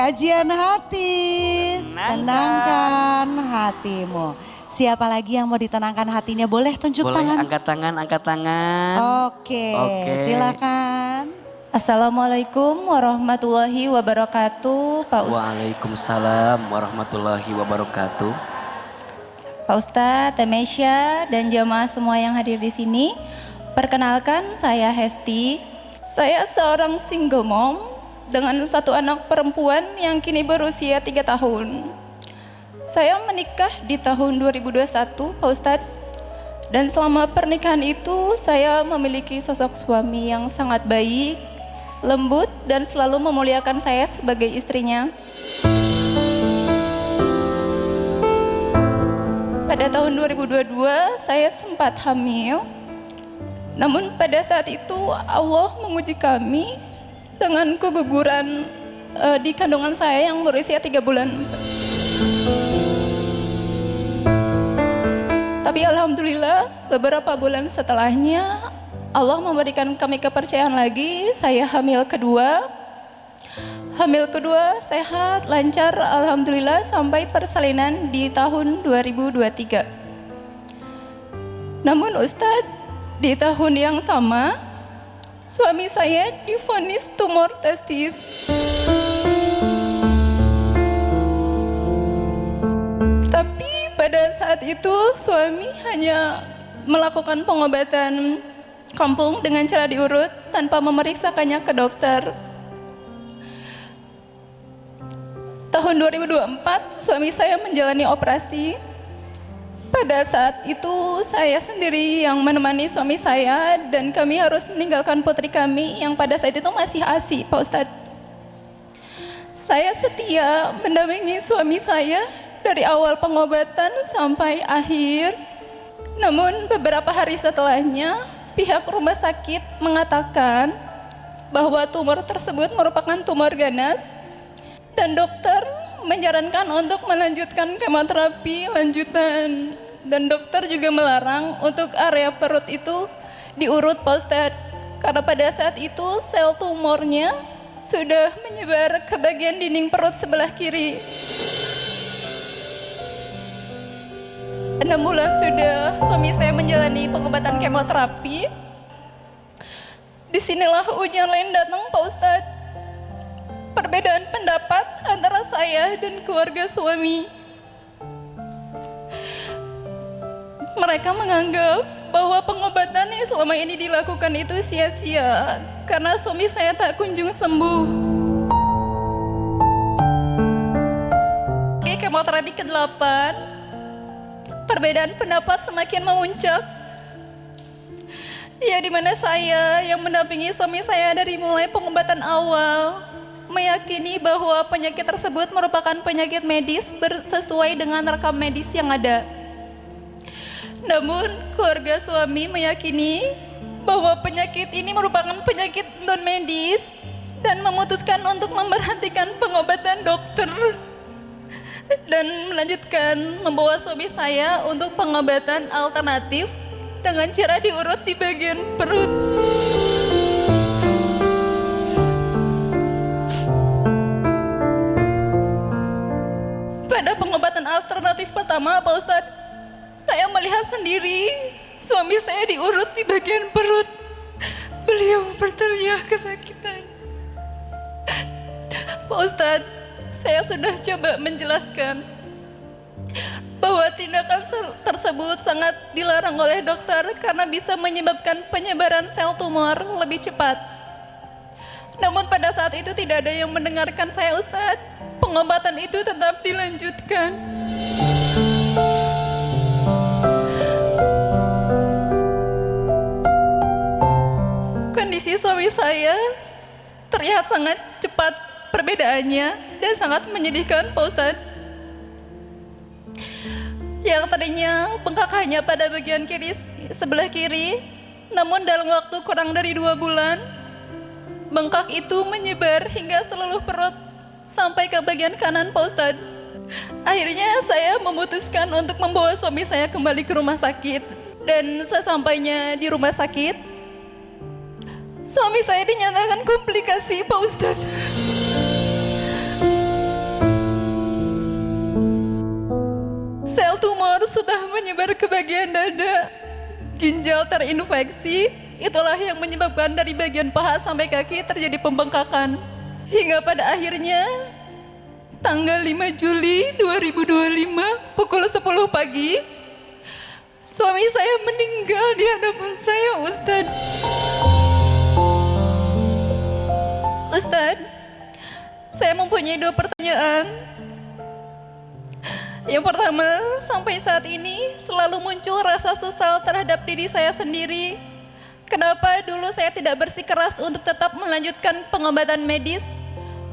kajian hati. Tenangkan hatimu. Siapa lagi yang mau ditenangkan hatinya? Boleh tunjuk Boleh, tangan? angkat tangan, angkat tangan. Oke, silakan. Assalamualaikum warahmatullahi wabarakatuh, Pak Ustadz. Waalaikumsalam warahmatullahi wabarakatuh. Pak Ustadz, Temesya, dan jamaah semua yang hadir di sini. Perkenalkan, saya Hesti. Saya seorang single mom dengan satu anak perempuan yang kini berusia 3 tahun. Saya menikah di tahun 2021, Pak Ustadz. Dan selama pernikahan itu saya memiliki sosok suami yang sangat baik, lembut, dan selalu memuliakan saya sebagai istrinya. Pada tahun 2022 saya sempat hamil. Namun pada saat itu Allah menguji kami dengan keguguran di kandungan saya yang berusia 3 bulan. Tapi alhamdulillah beberapa bulan setelahnya Allah memberikan kami kepercayaan lagi. Saya hamil kedua. Hamil kedua sehat, lancar, alhamdulillah sampai persalinan di tahun 2023. Namun Ustadz, di tahun yang sama suami saya divonis tumor testis. Tapi pada saat itu suami hanya melakukan pengobatan kampung dengan cara diurut tanpa memeriksakannya ke dokter. Tahun 2024 suami saya menjalani operasi. Pada saat itu saya sendiri yang menemani suami saya dan kami harus meninggalkan putri kami yang pada saat itu masih ASI, Pak Ustadz. Saya setia mendampingi suami saya dari awal pengobatan sampai akhir. Namun beberapa hari setelahnya pihak rumah sakit mengatakan bahwa tumor tersebut merupakan tumor ganas dan dokter menyarankan untuk melanjutkan kemoterapi lanjutan, dan dokter juga melarang untuk area perut itu diurut, Pak Ustadz, karena pada saat itu sel tumornya sudah menyebar ke bagian dinding perut sebelah kiri. 6 bulan sudah suami saya menjalani pengobatan kemoterapi. Disinilah ujian lain datang, Pak Ustadz. Perbedaan pendapat antara saya dan keluarga suami. Mereka menganggap bahwa pengobatan yang selama ini dilakukan itu sia-sia karena suami saya tak kunjung sembuh. Oke, kemoterapi ke-8, perbedaan pendapat semakin memuncak. Ya, dimana saya yang mendampingi suami saya dari mulai pengobatan awal meyakini bahwa penyakit tersebut merupakan penyakit medis sesuai dengan rekam medis yang ada. Namun keluarga suami meyakini bahwa penyakit ini merupakan penyakit non medis dan memutuskan untuk memberhentikan pengobatan dokter dan melanjutkan membawa suami saya untuk pengobatan alternatif dengan cara diurut di bagian perut. Pada pengobatan alternatif pertama, Pak Ustadz, saya melihat sendiri suami saya diurut di bagian perut. Beliau berteriak kesakitan. Pak Ustadz, saya sudah coba menjelaskan bahwa tindakan tersebut sangat dilarang oleh dokter karena bisa menyebabkan penyebaran sel tumor lebih cepat. Namun pada saat itu tidak ada yang mendengarkan saya, Ustadz. Pengobatan itu tetap dilanjutkan. Kondisi suami saya terlihat sangat cepat perbedaannya dan sangat menyedihkan, Pak Ustadz. Yang tadinya bengkak hanya pada bagian kiri sebelah kiri, namun dalam waktu kurang dari 2 bulan, bengkak itu menyebar hingga seluruh perut sampai ke bagian kanan, Pak Ustadz. Akhirnya saya memutuskan untuk membawa suami saya kembali ke rumah sakit. Dan sesampainya di rumah sakit, suami saya dinyatakan komplikasi, Pak Ustadz. Sel tumor sudah menyebar ke bagian dada. Ginjal terinfeksi, itulah yang menyebabkan dari bagian paha sampai kaki terjadi pembengkakan. Hingga pada akhirnya, tanggal 5 Juli 2025, pukul 10 pagi, suami saya meninggal di hadapan saya, Ustadz. Ustadz, saya mempunyai 2 pertanyaan. Yang pertama, sampai saat ini selalu muncul rasa sesal terhadap diri saya sendiri. Kenapa dulu saya tidak bersikeras untuk tetap melanjutkan pengobatan medis?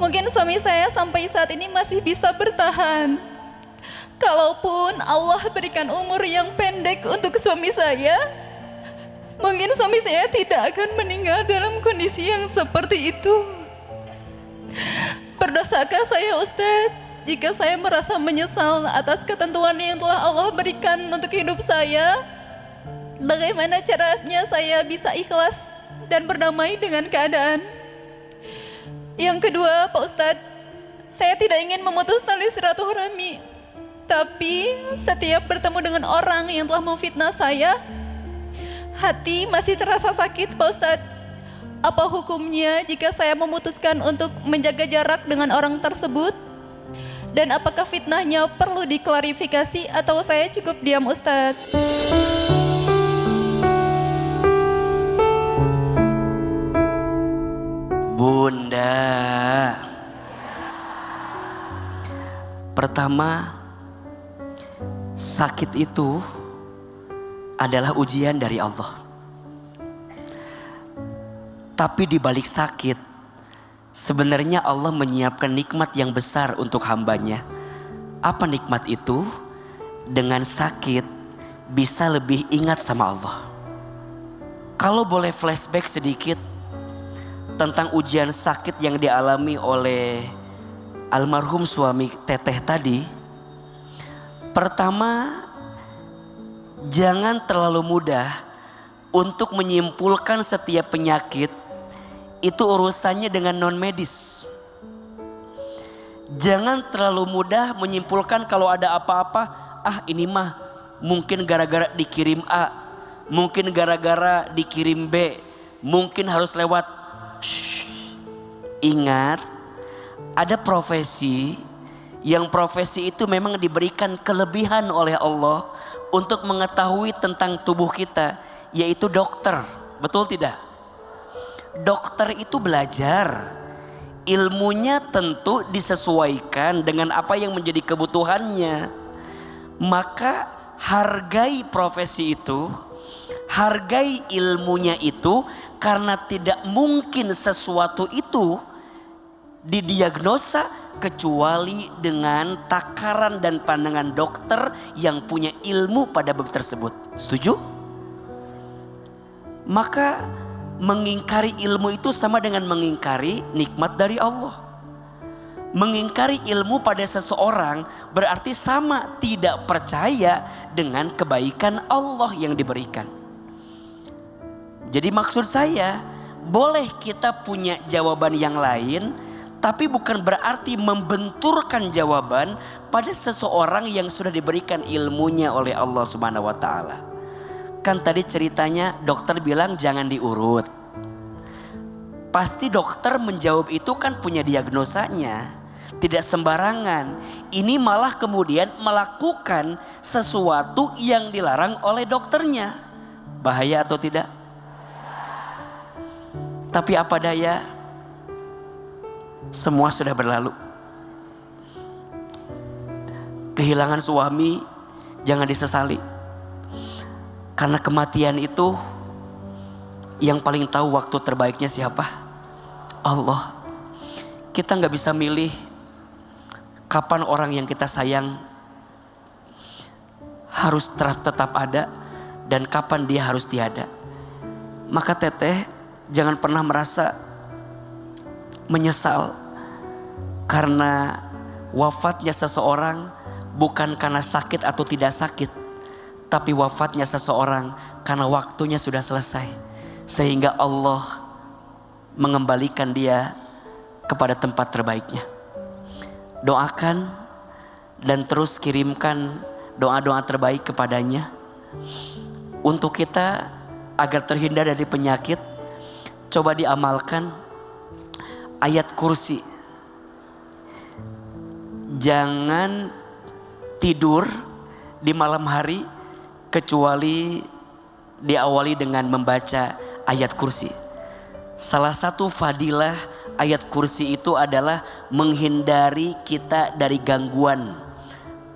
Mungkin suami saya sampai saat ini masih bisa bertahan. Kalaupun Allah berikan umur yang pendek untuk suami saya, mungkin suami saya tidak akan meninggal dalam kondisi yang seperti itu. Berdosakah saya, Ustadz, jika saya merasa menyesal atas ketentuan yang telah Allah berikan untuk hidup saya? Bagaimana caranya saya bisa ikhlas dan berdamai dengan keadaan? Yang kedua, Pak Ustadz, saya tidak ingin memutus tali silaturahmi, tapi setiap bertemu dengan orang yang telah memfitnah saya, hati masih terasa sakit, Pak Ustadz. Apa hukumnya jika saya memutuskan untuk menjaga jarak dengan orang tersebut? Dan apakah fitnahnya perlu diklarifikasi atau saya cukup diam, Ustadz? Bunda, pertama, sakit itu adalah ujian dari Allah. Tapi di balik sakit, sebenarnya Allah menyiapkan nikmat yang besar untuk hambanya. Apa nikmat itu? Dengan sakit bisa lebih ingat sama Allah. Kalau boleh flashback sedikit tentang ujian sakit yang dialami oleh almarhum suami Teteh tadi. Pertama, jangan terlalu mudah untuk menyimpulkan setiap penyakit itu urusannya dengan non medis. Jangan terlalu mudah menyimpulkan kalau ada apa-apa, ini mah mungkin gara-gara dikirim A, mungkin gara-gara dikirim B, mungkin harus lewat. Ingat, ada profesi yang profesi itu memang diberikan kelebihan oleh Allah untuk mengetahui tentang tubuh kita, yaitu dokter. Betul tidak? Dokter itu belajar, ilmunya tentu disesuaikan dengan apa yang menjadi kebutuhannya. Maka hargai profesi itu, hargai ilmunya itu, karena tidak mungkin sesuatu itu didiagnosa kecuali dengan takaran dan pandangan dokter yang punya ilmu pada bab tersebut. Setuju? Maka mengingkari ilmu itu sama dengan mengingkari nikmat dari Allah. Mengingkari ilmu pada seseorang berarti sama tidak percaya dengan kebaikan Allah yang diberikan. Jadi maksud saya, boleh kita punya jawaban yang lain, tapi bukan berarti membenturkan jawaban pada seseorang yang sudah diberikan ilmunya oleh Allah Subhanahu wa taala. Kan tadi ceritanya dokter bilang jangan diurut. Pasti dokter menjawab itu kan punya diagnosanya, tidak sembarangan. Ini malah kemudian melakukan sesuatu yang dilarang oleh dokternya. Bahaya atau tidak? Tapi apa daya, semua sudah berlalu. Kehilangan suami jangan disesali. Karena kematian itu yang paling tahu waktu terbaiknya siapa? Allah. Kita gak bisa milih kapan orang yang kita sayang harus tetap ada dan kapan dia harus tiada. Maka Teteh jangan pernah merasa menyesal karena wafatnya seseorang bukan karena sakit atau tidak sakit, tapi wafatnya seseorang karena waktunya sudah selesai, sehingga Allah mengembalikan dia kepada tempat terbaiknya. Doakan dan terus kirimkan doa-doa terbaik kepadanya. Untuk kita agar terhindar dari penyakit, coba diamalkan ayat kursi. Jangan tidur di malam hari kecuali diawali dengan membaca ayat kursi. Salah satu fadilah ayat kursi itu adalah menghindari kita dari gangguan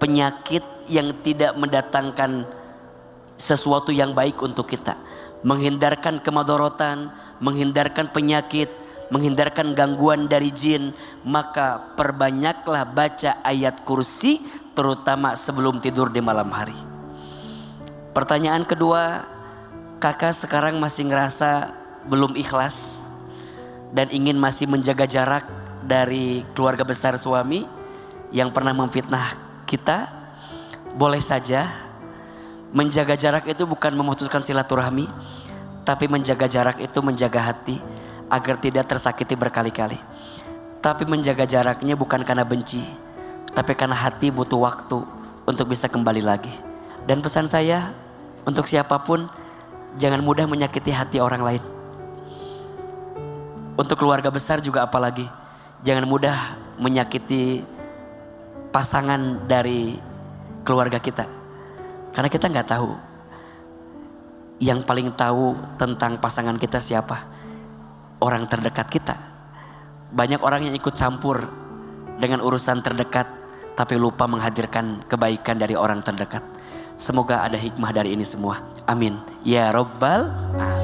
penyakit yang tidak mendatangkan sesuatu yang baik untuk kita. Menghindarkan kemadorotan, menghindarkan penyakit, menghindarkan gangguan dari jin. Maka perbanyaklah baca ayat kursi, terutama sebelum tidur di malam hari. Pertanyaan kedua, kakak sekarang masih ngerasa belum ikhlas dan ingin masih menjaga jarak dari keluarga besar suami yang pernah memfitnah kita. Boleh saja. Menjaga jarak itu bukan memutuskan silaturahmi, tapi menjaga jarak itu menjaga hati agar tidak tersakiti berkali-kali. Tapi menjaga jaraknya bukan karena benci, tapi karena hati butuh waktu untuk bisa kembali lagi. Dan pesan saya untuk siapapun, jangan mudah menyakiti hati orang lain. Untuk keluarga besar juga apalagi, jangan mudah menyakiti pasangan dari keluarga kita. Karena kita nggak tahu, yang paling tahu tentang pasangan kita siapa? Orang terdekat kita. Banyak orang yang ikut campur dengan urusan terdekat, tapi lupa menghadirkan kebaikan dari orang terdekat. Semoga ada hikmah dari ini semua. Amin. Ya Rabbal Alamin.